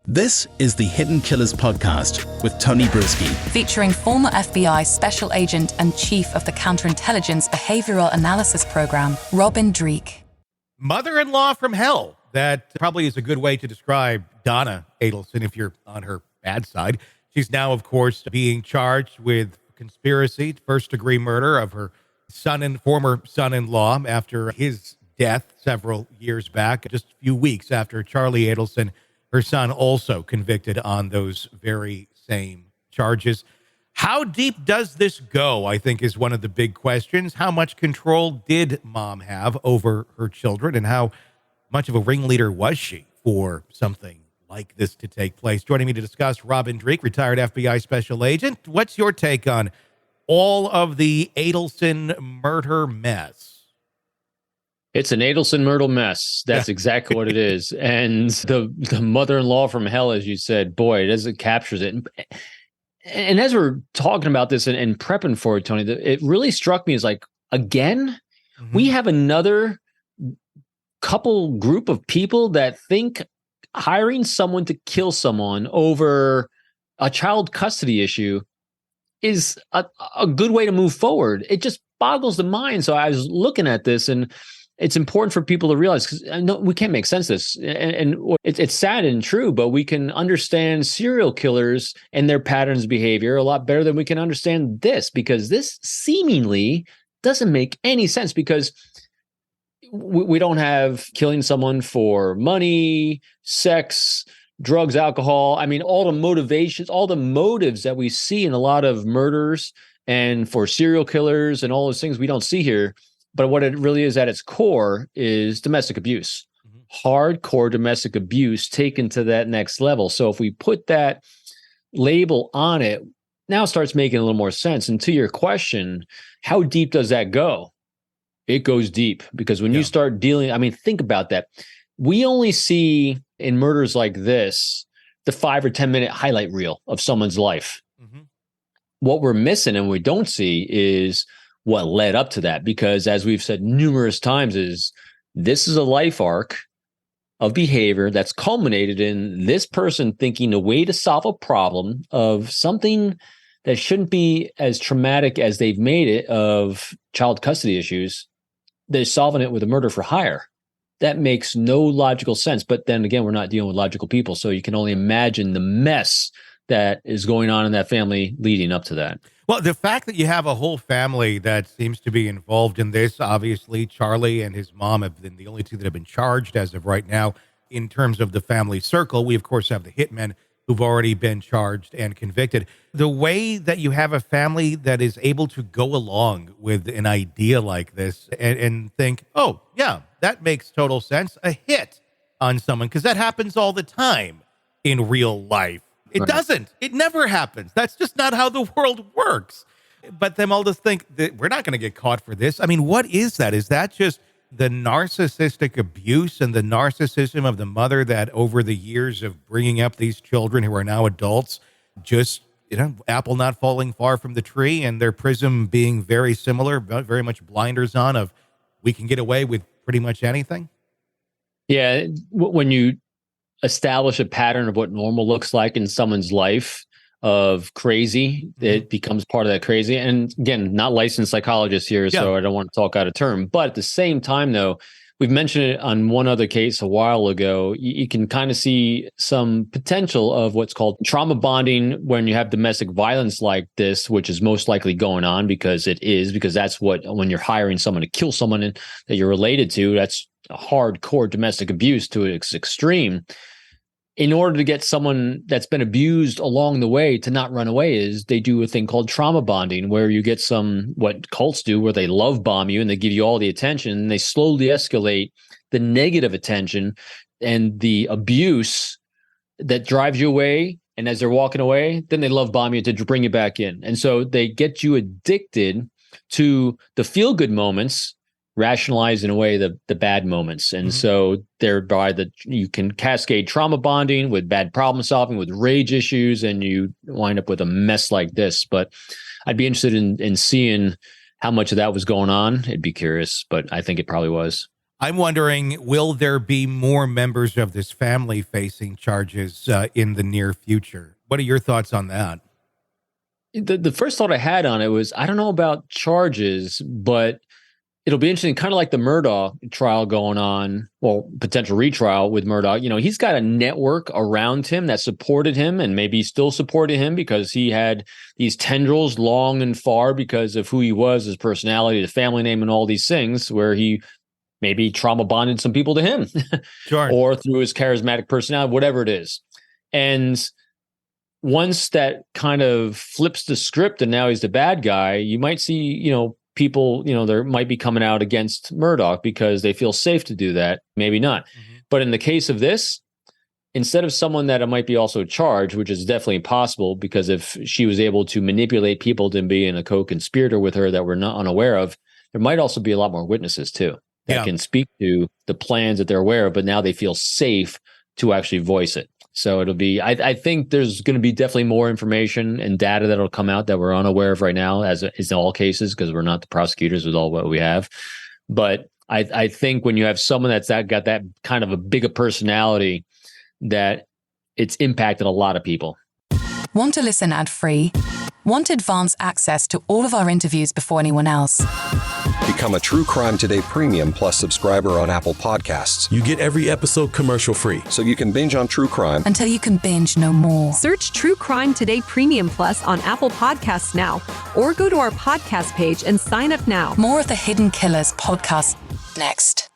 This is the Hidden Killers podcast with Tony Brueski. Featuring former FBI Special Agent and Chief of the Counterintelligence Behavioral Analysis Program, Robin Dreeke. Mother-in-law from hell. That probably is a good way to describe Donna Adelson if you're on her bad side. She's now, of course, being charged with conspiracy, first-degree murder of her son and former son-in-law after his death several years back, just a few weeks after Charlie Adelson, her son, also convicted on those very same charges. How deep does this go, I think, is one of the big questions. How much control did mom have over her children, and how much of a ringleader was she for something like this to take place? Joining me to discuss, Robin Dreeke, retired FBI special agent. What's your take on all of the Adelson murder mess? It's an Adelson murder mess. That's exactly what it is. And the mother-in-law from hell, as you said, boy, it captures it. And as we're talking about this and prepping for it, Tony, it really struck me as like, again, we have another group of people that think hiring someone to kill someone over a child custody issue is a good way to move forward. It just boggles the mind. So I was looking at this, and it's important for people to realize, because we can't make sense of this. And it's sad and true, but we can understand serial killers and their patterns of behavior a lot better than we can understand this, because this seemingly doesn't make any sense, because we don't have killing someone for money, sex, drugs, alcohol. I mean, all the motivations, all the motives that we see in a lot of murders and for serial killers and all those things we don't see here. But what it really is at its core is domestic abuse, hardcore domestic abuse taken to that next level. So if we put that label on it, now it starts making a little more sense. And to your question, how deep does that go? It goes deep, because when you start dealing, I mean, think about that. We only see in murders like this, the 5 or 10 minute highlight reel of someone's life. What we're missing and we don't see is what led up to that, because as we've said numerous times, this is a life arc of behavior that's culminated in this person thinking a way to solve a problem of something that shouldn't be as traumatic as they've made it, of child custody issues. They're solving it with a murder for hire. That makes no logical sense. But then again, we're not dealing with logical people, so you can only imagine the mess that is going on in that family leading up to that. Well, the fact that you have a whole family that seems to be involved in this, obviously, Charlie and his mom have been the only two that have been charged as of right now in terms of the family circle. We, of course, have the hitmen who've already been charged and convicted. The way that you have a family that is able to go along with an idea like this and think, oh, yeah, that makes total sense, a hit on someone, because that happens all the time in real life. It doesn't. It never happens. That's just not how the world works. But them all just think that we're not going to get caught for this. I mean, what is that? Is that just the narcissistic abuse and the narcissism of the mother that over the years of bringing up these children who are now adults, just, apple not falling far from the tree and their prism being very similar, but very much blinders on of we can get away with pretty much anything? Yeah. When you establish a pattern of what normal looks like in someone's life of crazy, it becomes part of that crazy. And again, not licensed psychologist here, so I don't want to talk out of term. But at the same time, though, we've mentioned it on one other case a while ago. You can kind of see some potential of what's called trauma bonding when you have domestic violence like this, which is most likely going on because that's what, when you're hiring someone to kill someone that you're related to, that's hardcore domestic abuse to its extreme. In order to get someone that's been abused along the way to not run away, is they do a thing called trauma bonding, where you get what cults do, where they love bomb you and they give you all the attention, and they slowly escalate the negative attention and the abuse that drives you away. And as they're walking away, then they love bomb you to bring you back in. And so they get you addicted to the feel good moments, rationalize in a way the bad moments. And so thereby you can cascade trauma bonding with bad problem solving, with rage issues, and you wind up with a mess like this. But I'd be interested in seeing how much of that was going on. I'd be curious, but I think it probably was. I'm wondering, will there be more members of this family facing charges in the near future? What are your thoughts on that? The first thought I had on it was, I don't know about charges, but it'll be interesting, kind of like the Murdaugh trial going on, well, potential retrial with Murdaugh. He's got a network around him that supported him and maybe still supported him because he had these tendrils long and far because of who he was, his personality, the family name, and all these things, where he maybe trauma bonded some people to him. Sure. Or through his charismatic personality, whatever it is. And once that kind of flips the script and now he's the bad guy, you might see, people, there might be coming out against Murdaugh because they feel safe to do that. Maybe not. Mm-hmm. But in the case of this, instead of someone that might be also charged, which is definitely possible, because if she was able to manipulate people to be in a co-conspirator with her that we're not unaware of, there might also be a lot more witnesses too that can speak to the plans that they're aware of, but now they feel safe to actually voice it. So it'll be, I think there's going to be definitely more information and data that'll come out that we're unaware of right now, as is in all cases, because we're not the prosecutors with all what we have. But I think when you have someone that's got that kind of a bigger personality, that it's impacted a lot of people. Want to listen ad-free? Want advanced access to all of our interviews before anyone else? Become a True Crime Today Premium Plus subscriber on Apple Podcasts. You get every episode commercial-free. So you can binge on true crime until you can binge no more. Search True Crime Today Premium Plus on Apple Podcasts now, or go to our podcast page and sign up now. More of the Hidden Killers podcast next.